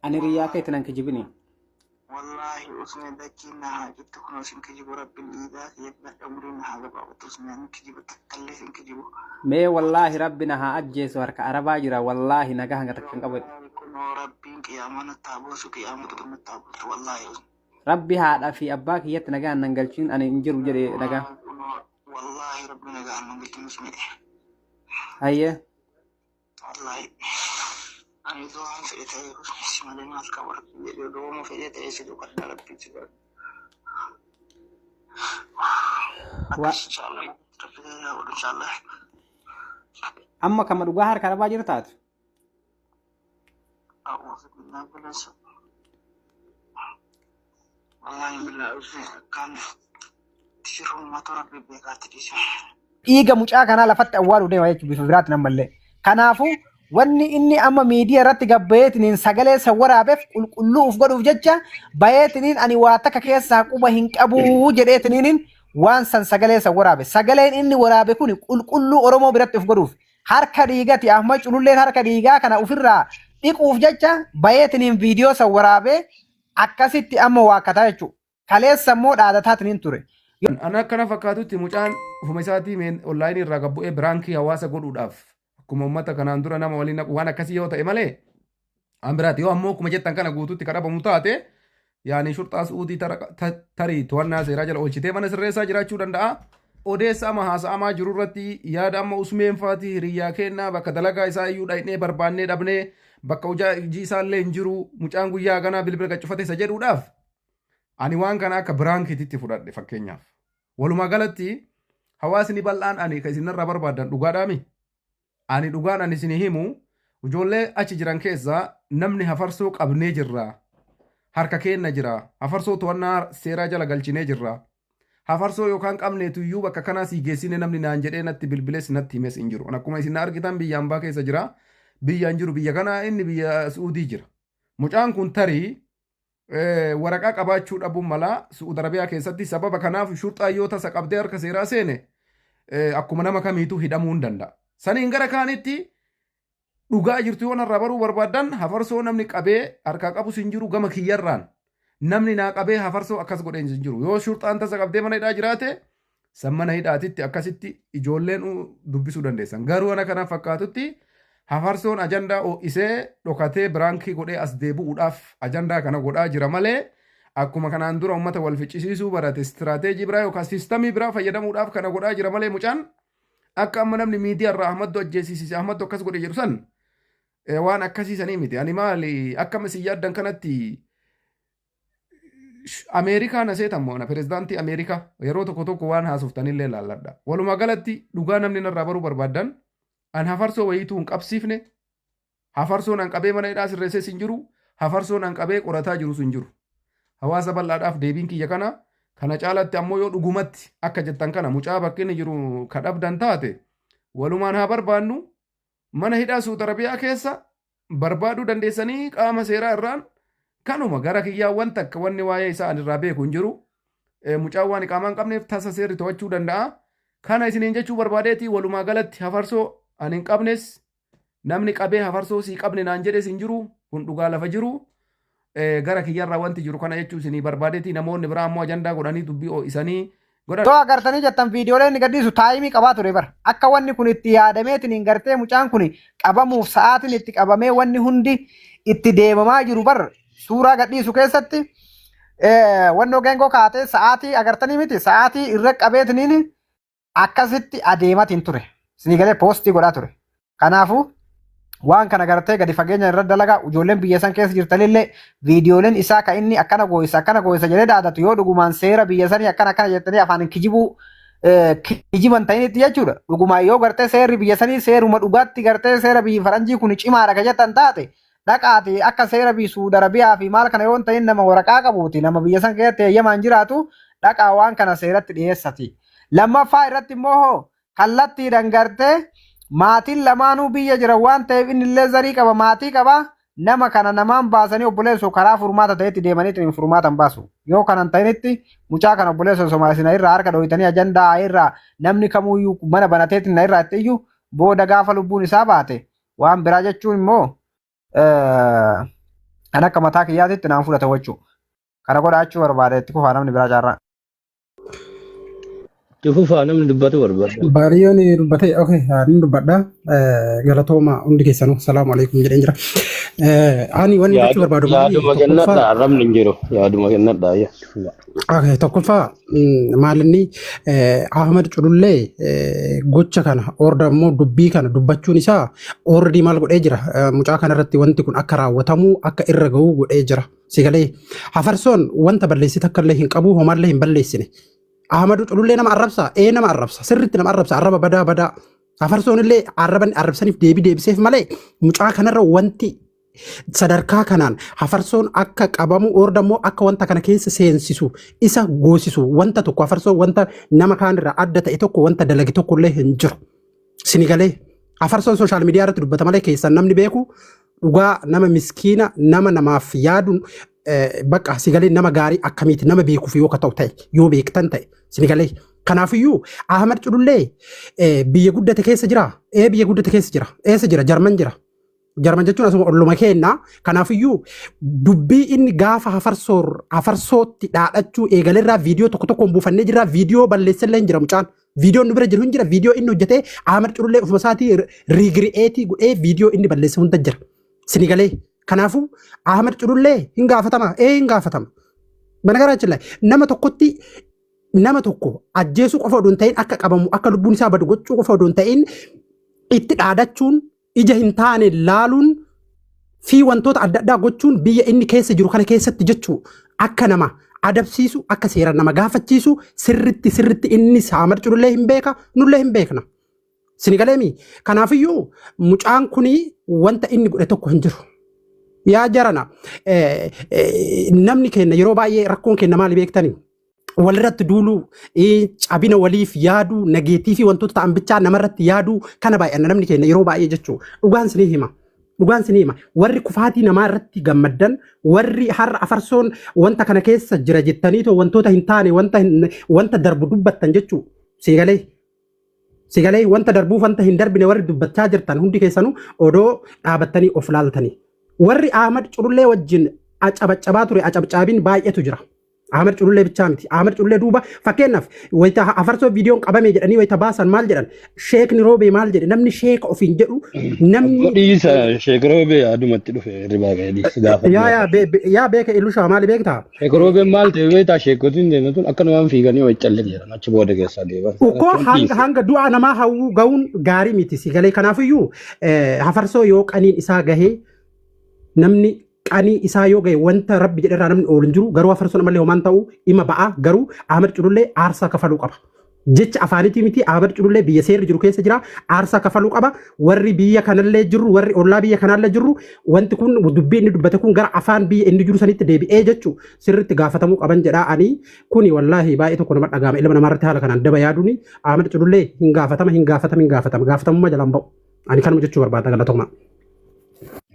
أنا رياك يتنان كجبني والله أسمع دكينا هاجي تكون سين كجيبو رب الإيدا يبقى أمرنا هذا بقى تسمع كجيبو تكلي سين كجيبو مي والله ربنا ها أجيس ورك عربا جرا والله نجاه نتكلم قبل يكون ربي قيامنا التابوس قيامة تم التابوس والله ربي هذا في أباك يتنجاه ننقلشين أنا إنجر وجري نجاه والله ربنا قال من قلت مسمع هيا والله أنا دوام في إتاي اسمع لنا الكبر دوام في إتاي سيدو قد ربي سيدو إن شاء الله ربنا إن شاء الله أما كم رجوهر كربا جرتات أعوذ بالله من الشيطان والله بالله كان تشرهم ما تربي بيقات ديسه dhiiga mucaa kanaa lafatti awwaaluu deema jechuudha bifa biraatti nan mallee. Kanaafuu wanni inni amma miidiyaa irratti gabbayeetiniin sagalee isa waraabeef qulqulluu uf godhuuf jecha bayeetiniin ani waa takka keessaa quba hin qabu jedheetiniin waan san sagalee isa waraabe. Sagaleen inni waraabe kun qulqulluu Oromoo biratti uf godhuuf harka dhiigati Ahmad Cululleen harka dhiigaa kana ofirraa dhiquuf jecha bayeetiniin viidiyoo isa waraabee akkasitti amma waakkataa jechuudha. Kaleessa immoo dhaadataatiniin ture. Ana kana fakkaatutti mucaan ufuma isaatii online irraa gabbu'ee biraankii hawaasa godhuudhaaf akkuma uummata kanaan dura nama waliin naqu waan akkasii yoo ta'e malee an biraati yoo ammoo akkuma jettan kana guutuutti kadhabamu taate yaani shurxaa suudii tarii to'annaa seeraa jala oolchitee mana sirreessaa jiraachuu danda'a. Odeessa ama haasa'amaa jiru irratti yaada amma usmeen faati hiriyyaa kennaa bakka dalagaa isaa iyyuu dhaynee barbaannee dhabnee bakka hojii isaallee hin jiru mucaan guyyaa ganaa bilbila qaccufate isa jedhuudhaaf ani waan kana akka biraankiititti fudhadhe fakkeenyaaf. Walumaa galatti hawaasni bal'aan ani kan isinirraa barbaadan dhugaadhaami. Ani dhugaan ani isin himu ijoollee achi jiran keessaa namni hafarsoo qabnee jirra. Harka keenna jira. Hafarsoo to'annaa seeraa jala galchinee jirra. Hafarsoo yookaan qabneetu iyyuu bakka kanaa sii geessine namni naan jedhee natti bilbilees natti himes hin jiru. Akkuma isin argitan biyya hambaa keessa jira. Biyya hin jiru biyya kana inni biyya Suudii jira. Mucaan kun tarii waraqaa qabaachuu dhabuun mala Suud Arabiyaa keessatti sababa kanaaf shurxaa yoo tasa qabdee harka seeraa seene akkuma nama kamiitu hidhamuu hin danda'a. Saniin gara kaanitti dhugaa jirtu yoo narraa baruu barbaadan hafarsoo namni qabee harkaa qabus hin jiru gama kiyyarraan namni naa qabee hafarsoo akkas godheen hin jiru. Yoo shurxaan tasa qabdee mana hidhaa jiraate san mana hidhaatitti akkasitti ijoolleen dubbisuu dandeessan. Garuu ana kana fakkaatutti hafarsoon ajandaa isee dhokatee biraankii godhee as deebi'uudhaaf ajandaa kana godhaa jira malee akkuma kanaan dura uummata wal ficcisiisuu barate istiraateejii biraa yookaan siistamii biraa fayyadamuudhaaf kana godhaa jira malee mucaan akka amma namni miidiyaa irraa Ahmaddu ajjeesisise Ahmaddu akkas godhe jedhu san waan akkasiisanii miti. Ani maali akka isin yaaddan kanatti Ameerikaan aseetan moona pirezidaantii Ameerikaa yeroo tokko tokko waan haasoftanillee laalladha. Walumaa galatti dhugaa namni narraa baruu barbaadan an hafarsoo wayiituu hin qabsiifne hafarsoon an qabee mana hidhaa sirreessees hin jiru hafarsoon an qabee qorataa jirus hin jiru. Hawaasa bal'aadhaaf deebiin kiyya kana caalatti ammoo yoo dhugumatti akka jettan kana mucaa bakki inni jiru kadhabdan taate walumaan haa barbaannu mana hidhaa Suud Arabiyaa keessa barbaaduu dandeessanii qaama seeraa irraan kanuma gara kiyyaa wanta akka wanni waa'ee isaa irraa beeku hin jiru. Mucaan waan qaamaan qabneef tasa seerri to'achuu danda'a. Kana isiniin jechuu barbaadeeti walumaa galatti hafarsoo ani hin qabnes namni qabee hafarsoo sii qabne naan jedhes hin jiru kun dhugaa lafa jiru gara kiyyarraa wanti jiru kana jechuu isinii barbaadeeti namoonni biraa ammoo ajandaa godhanii dubbii isanii godhan. Too agartanii jettan viidiyooleen gadhiisu taayimii qabaa ture bara akka wanni kun itti yaadameetiin hin gartee mucaan kun qabamuuf sa'aatiin itti qabamee wanni hundi itti deemamaa jiru bara suuraa gadhiisu keessatti wannoo geengoo kaatee sa'aatii agartanii miti sa'aatii irra qabeetiniin akkasitti adeematiin ture. Sinigalee poostii godhaa ture. Kanaafuu waan kana gartee gadi fageenya irra dalagaa ijoolleen biyya san keessa jirtanillee viidiyooleen isaa kan inni akkana gooyisa jedhee dhaadatu yoo dhugumaan seera biyya sanii akkana jettanii afaan kijiban ta'initti jechuudha. Dhugumaan yoo gartee seerri biyya sanii seeruma dhugaatti gartee seera biyya faranjii kun cimaadha kan jettan taate dhaqaati akka seera biyya Suud Arabiyaa fi maal kana yoo ta'in nama waraqaa qabuuti nama biyya san keessatti eeyyamaan jiraatu dhaqaa waan kana seeratti dhiyeessati. Lammaffaa irratti immoo kallattiidhaan gartee maatiin lamaanuu biyya jira waan ta'eef inni illee zarii qaba maatii qaba nama kana namaan baasanii obboleessu karaa furmaata ta'etti deemaniitiin furmaatan baasu. Yoo kanan ta'initti mucaa kana obboleessu Somaalisina irraa harka dhohitanii ajandaa irraa namni kamuyyuu mana banateetiin na irraa itti iyyuu booda gaafa lubbuun isaa baate waan biraa jechuun immoo Kan akka mataa kiyyaatitti naan fudhata jechuu. Kana godhaachuu barbaada itti kufaa namni biraa jaarraa. Cufufaa namni dubbatu barbaada. Baay'een dubbatee ni dubbadha. Galatooma hundi keessanuu salaamu alaikum jedheen jira. Ani wanni jechuu barbaadu Yaaduma kennadha arrabni hin jiru. Yaaduma kennadha ayya. Tokkoffaa maalinni Ahmad Culullee gocha kana orda immoo dubbii kana dubbachuun isaa ordi maal godhee jira. Mucaa kanarratti wanti kun akka raawwatamu akka irra ga'uu godhee jira. Sigalee Hafarsoon wanta balleessite akka illee hin qabu homaallee hin balleessine. Ahmad Culullee nama arrabsa nama arrabsa sirriitti nama arrabsa arraba badaa Hafarsoon illee arraban arrabsaniif deebiseef malee mucaa kanarra wanti sadarkaa kanaan Hafarsoon akka qabamu orda immoo akka wanta kana keessa seensisu isa goosisu wanta tokko Hafarsoon wanta nama kaanirraa adda ta'e tokko wanta dalagi tokko illee hin jiru. Sinigalee Hafarsoon sooshaal miidiyaa irratti dubbata malee keessan namni beeku dhugaa nama miskiina nama namaaf yaaduun bakka sigalee nama gaarii akkamiiti nama beekuuf yoo ta'u ta'e yoo beektan ta'e sinigalee kanaafiyyuu Ahmad Culullee biyya guddate keessa jira biyya guddate keessa jira eessa jira Jarman jira. Jarman jechuun asuma olluma keenna kanaafiyyuu dubbii inni gaafa Hafarsootti dhaadhachuu eegalerraa viidiyoo tokko buufannee jirra viidiyoo balleessallee hin jira mucaan viidiyoon nu bira jiru hin jira viidiyoo inni hojjetee Ahmad Culullee ofuma isaatii riigiri'eetii godhee viidiyoo inni balleesse hunda jira sinigalee kanaafuu Ahmad Culullee hin gaafatama hin gaafatama banagaraachilla nama tokko ajjeesuu qofa odoon ta'in akka qabamu akka lubbuun isaa badu gochuu qofa odoon ta'in itti dhaadachuun ija hin taane laaluun fi wantoota adda addaa gochuun biyya inni keessa jiru kana keessatti jechuu akka nama adabsiisu akka seera nama gaafachiisu sirritti inni Ahmad Culullee hin beeka nullee hin beekna. Sinigaleemi kanaafiyyuu mucaan kuni wanta inni godhe tokko hin jiru. Yaa jarana namni keenya yeroo baay'ee rakkoon keenya maali beektanii? Walirratti duuluu cabina waliif yaaduu nageetii fi wantoota ta'an bichaa namarratti yaaduu kana baay'ina namni keenya yeroo baay'ee jechuu dhugaan sinii hima warri kufaatii namaa irratti gammaddan warri har'a Hafarsoon wanta kana keessa jira jettanii too wantoota hin taane wanta darbu dubbattan jechuu sigalee wanta darbuuf wanta hin darbine warri dubbachaa jirtan hundi keessanuu odoo dhaabattanii of laaltanii warri Ahmad Culullee wajjin acabacabaa ture acabcaabiin baay'eetu jira. Ahmad Culullee bichaa miti. Ahmad Culullee duuba fakkeenyaaf wayita Hafarsoo viidiyoon qabame jedhanii wayita baasan maal jedhan sheekni roobee maal jedhe namni sheeka ofiin jedhu namni dhiisa sheek roobee adumatti dhufe ribaa ga'ee gaafa yaa beeka illushaa maali beektaa sheek roobee maal ta'e beektaa sheekotiin deematuun akka namaan fiiganii way calle jedhan achi booda keessaa deeban ukkoo hanga du'a namaa hawwuu ga'uun gaarii miti sigalee kanaafiyyuu Hafarsoo yoo qaniin isaa gahee namni qanii isaa yoo ga'e wanta rabbi jedherraa namni oolin jiru garuu Hafarsoon malee homaan ta'uu ima ba'a garuu Ahmad Culullee aarsaa kafaluu qaba. Jecha afaanitii miti Ahmad Culullee biyya seerri jiru keessa jira aarsaa kafaluu qaba warri biyya kanallee jirru warri ollaa biyya kanallee jirru wanti kun dubbii inni dubbate kun gara afaan biyya inni jiru sanitti deebi'ee jechuu sirritti gaafatamuu qaban jedhaa ani kuni wallaahi baay'ee tokko nama dhagaama ilma namaarratti haala kanaan daba yaaduuni Ahmad Culullee hin gaafatamummaa jalaan ba'u ani kanuma jechuu barbaada galatooma.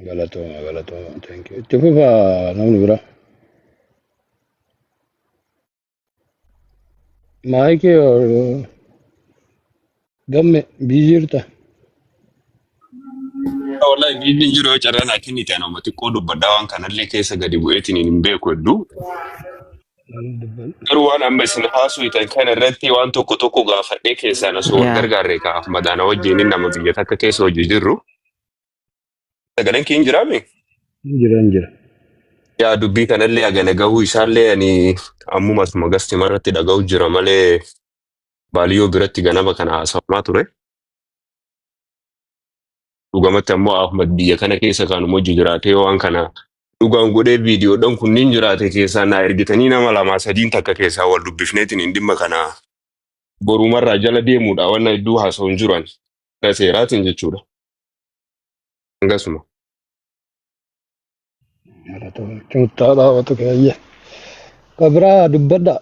Galatooma thank you itti fufaa namni bira maayikii gamme biijirta wallahi biijiin jiru yoo carraan akin itti anuma xiqqoo dubbadhaa waan kanallee keessa gadi bu'eetiin hin beeku hedduu garuu waan amma isin haasuytan kana irratti waan tokko gaafadhee keessaan osoo wal gargaarree kaa'af madaana wajjin nama biyya takka keessa hojii jirru sagaleen kee hin jiraame? Jira. Yaa dubbii kanallee agana gahuu isaallee ani ammumasuma gastima irratti dhaga'u jira malee baaliyyoo biratti ganama kana haasawamaa ture. Dhugamatti ammoo Ahmad biyya kana keessa kaanuma hojii jiraatee waan kana dhugaan godhee viidiyoodhaan kunniin jiraate keessaa naa ergitanii nama 2-3 takka keessaa wal dubbifneetiin hin dhimma kana borumarraa jala deemuudha waan hedduu haasawuun jiran seeraatiin jechuudha. Enggak Cuma waktu kayaknya. Kabra dubbada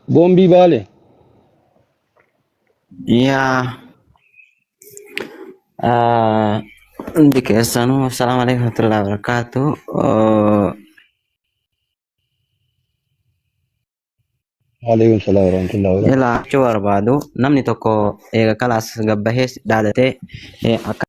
bombi bale. Ya. Di kesanu. Assalamualaikum warahmatullahi wabarakatuh. Waalaikumsalam warahmatullahi wabarakatuh. Ila coba badu namni tokko ega kalas gabbahees dhaadate